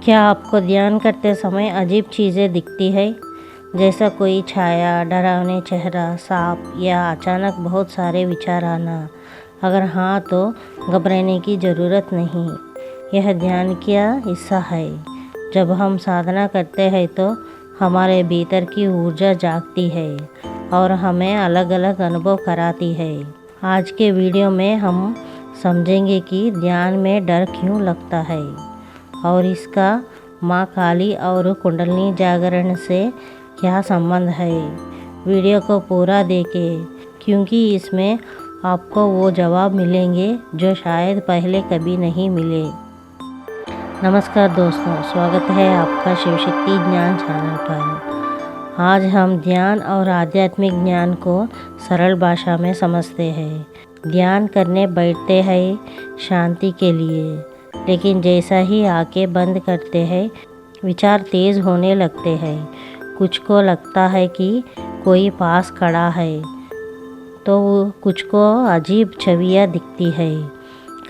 क्या आपको ध्यान करते समय अजीब चीज़ें दिखती है, जैसा कोई छाया, डरावनी चेहरा, सांप या अचानक बहुत सारे विचार आना? अगर हाँ तो घबराने की ज़रूरत नहीं। यह ध्यान का हिस्सा है। जब हम साधना करते हैं तो हमारे भीतर की ऊर्जा जागती है और हमें अलग अलग अनुभव कराती है। आज के वीडियो में हम समझेंगे कि ध्यान में डर क्यों लगता है और इसका माँ काली और कुंडलिनी जागरण से क्या संबंध है। वीडियो को पूरा देखें क्योंकि इसमें आपको वो जवाब मिलेंगे जो शायद पहले कभी नहीं मिले। नमस्कार दोस्तों, स्वागत है आपका शिव शक्ति ज्ञान चैनल पर। आज हम ध्यान और आध्यात्मिक ज्ञान को सरल भाषा में समझते हैं। ध्यान करने बैठते हैं शांति के लिए, लेकिन जैसा ही आंखें बंद करते हैं विचार तेज होने लगते हैं। कुछ को लगता है कि कोई पास खड़ा है तो कुछ को अजीब छवियाँ दिखती है।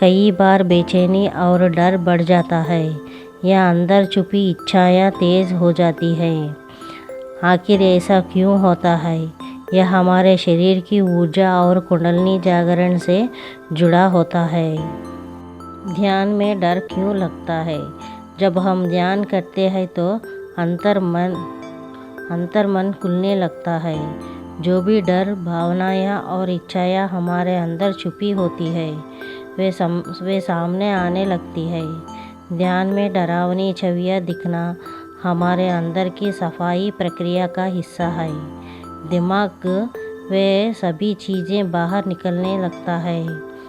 कई बार बेचैनी और डर बढ़ जाता है या अंदर छुपी इच्छाएं तेज हो जाती है। आखिर ऐसा क्यों होता है? यह हमारे शरीर की ऊर्जा और कुंडलिनी जागरण से जुड़ा होता है। ध्यान में डर क्यों लगता है? जब हम ध्यान करते हैं तो अंतर्मन खुलने लगता है। जो भी डर, भावनाएं और इच्छाएं हमारे अंदर छुपी होती है वे सामने आने लगती है। ध्यान में डरावनी छवियाँ दिखना हमारे अंदर की सफाई प्रक्रिया का हिस्सा है। दिमाग वे सभी चीज़ें बाहर निकलने लगता है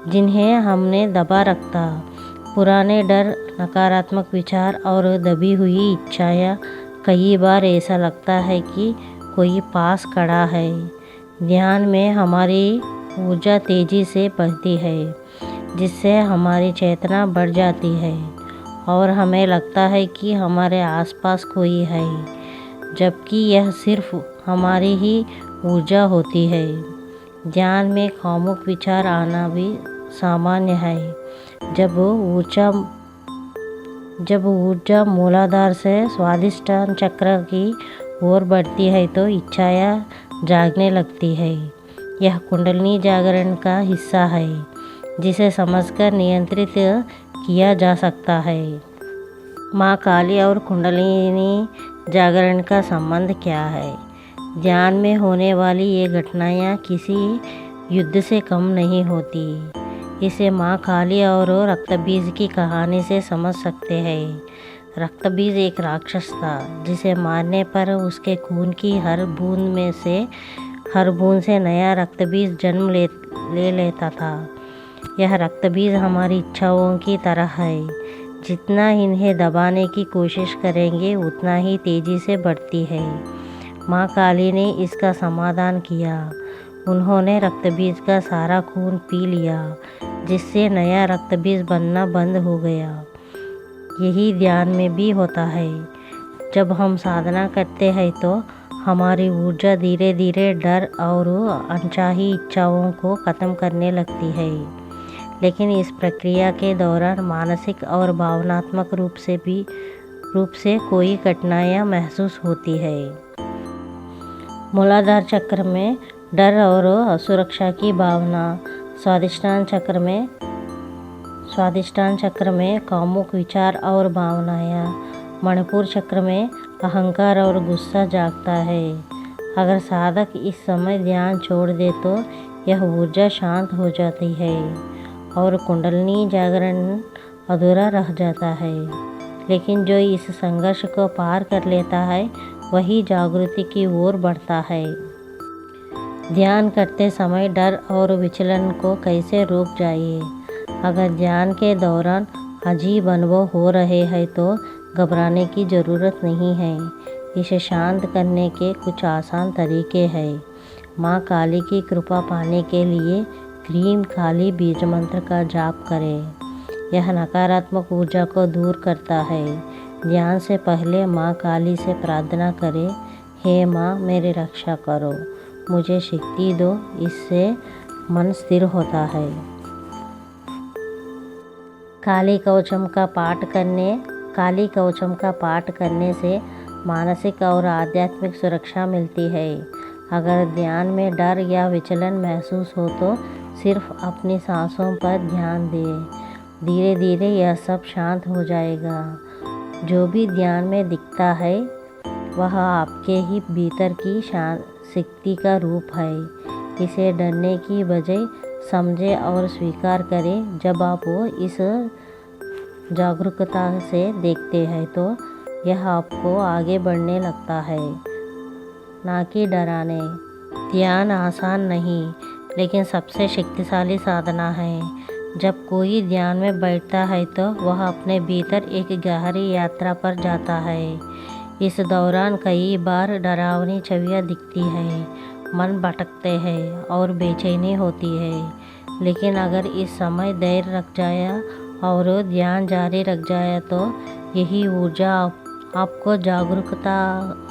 जिन्हें हमने दबा रखा। पुराने डर, नकारात्मक विचार और दबी हुई इच्छाएं। कई बार ऐसा लगता है कि कोई पास खड़ा है। ध्यान में हमारी ऊर्जा तेजी से बढ़ती है, जिससे हमारी चेतना बढ़ जाती है और हमें लगता है कि हमारे आसपास कोई है, जबकि यह सिर्फ हमारी ही ऊर्जा होती है। ध्यान में खामोश विचार आना भी सामान्य है। जब ऊर्जा मूलाधार से स्वादिष्टान चक्र की ओर बढ़ती है तो इच्छाएं जागने लगती है। यह कुंडलिनी जागरण का हिस्सा है, जिसे समझकर नियंत्रित किया जा सकता है। माँ काली और कुंडलिनी जागरण का संबंध क्या है? ध्यान में होने वाली ये घटनाएं किसी युद्ध से कम नहीं होती। इसे माँ काली और रक्तबीज की कहानी से समझ सकते हैं। रक्तबीज एक राक्षस था जिसे मारने पर उसके खून की हर बूंद से नया रक्तबीज जन्म ले लेता था। यह रक्तबीज हमारी इच्छाओं की तरह है। जितना इन्हें दबाने की कोशिश करेंगे उतना ही तेजी से बढ़ती है। माँ काली ने इसका समाधान किया। उन्होंने रक्तबीज का सारा खून पी लिया, जिससे नया रक्तबीज बनना बंद हो गया। यही ध्यान में भी होता है। जब हम साधना करते हैं तो हमारी ऊर्जा धीरे धीरे डर और अनचाही इच्छाओं को ख़त्म करने लगती है। लेकिन इस प्रक्रिया के दौरान मानसिक और भावनात्मक रूप से कोई कठिनाइयाँ महसूस होती है। मूलाधार चक्र में डर और असुरक्षा की भावना, स्वादिष्टान चक्र में कामुक विचार और भावनाएं, मणिपुर चक्र में अहंकार और गुस्सा जागता है। अगर साधक इस समय ध्यान छोड़ दे तो यह ऊर्जा शांत हो जाती है और कुंडलिनी जागरण अधूरा रह जाता है। लेकिन जो इस संघर्ष को पार कर लेता है वही जागृति की ओर बढ़ता है। ध्यान करते समय डर और विचलन को कैसे रोक जाइए? अगर ध्यान के दौरान अजीब अनुभव हो रहे हैं तो घबराने की ज़रूरत नहीं है। इसे शांत करने के कुछ आसान तरीके हैं। माँ काली की कृपा पाने के लिए क्रीम काली बीज मंत्र का जाप करें। यह नकारात्मक ऊर्जा को दूर करता है। ध्यान से पहले माँ काली से प्रार्थना करें, हे माँ मेरी रक्षा करो, मुझे शक्ति दो। इससे मन स्थिर होता है। काली कवचम का पाठ करने काली कवचम का पाठ करने से मानसिक और आध्यात्मिक सुरक्षा मिलती है। अगर ध्यान में डर या विचलन महसूस हो तो सिर्फ अपनी सांसों पर ध्यान दें। धीरे धीरे यह सब शांत हो जाएगा। जो भी ध्यान में दिखता है वह आपके ही भीतर की शक्ति का रूप है। इसे डरने की बजाय समझें और स्वीकार करें। जब आप वो इस जागरूकता से देखते हैं तो यह आपको आगे बढ़ने लगता है, ना कि डराने। ध्यान आसान नहीं, लेकिन सबसे शक्तिशाली साधना है। जब कोई ध्यान में बैठता है तो वह अपने भीतर एक गहरी यात्रा पर जाता है। इस दौरान कई बार डरावनी छवियाँ दिखती हैं, मन भटकते हैं और बेचैनी होती है। लेकिन अगर इस समय धैर्य रख जाए और ध्यान जारी रख जाए तो यही ऊर्जा आपको जागरूकता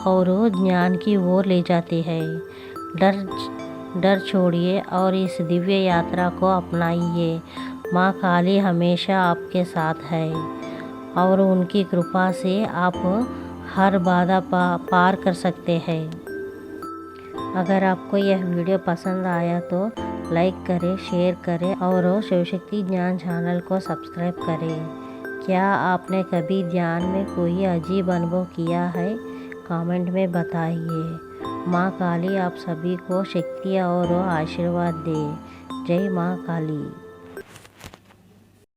और ज्ञान की ओर ले जाती है। डर छोड़िए और इस दिव्य यात्रा को अपनाइए। माँ काली हमेशा आपके साथ है और उनकी कृपा से आप हर बाधा पार कर सकते हैं। अगर आपको यह वीडियो पसंद आया तो लाइक करें, शेयर करें और शिवशक्ति ज्ञान चैनल को सब्सक्राइब करें। क्या आपने कभी ध्यान में कोई अजीब अनुभव किया है? कमेंट में बताइए। माँ काली आप सभी को शक्ति और आशीर्वाद दे। जय माँ काली।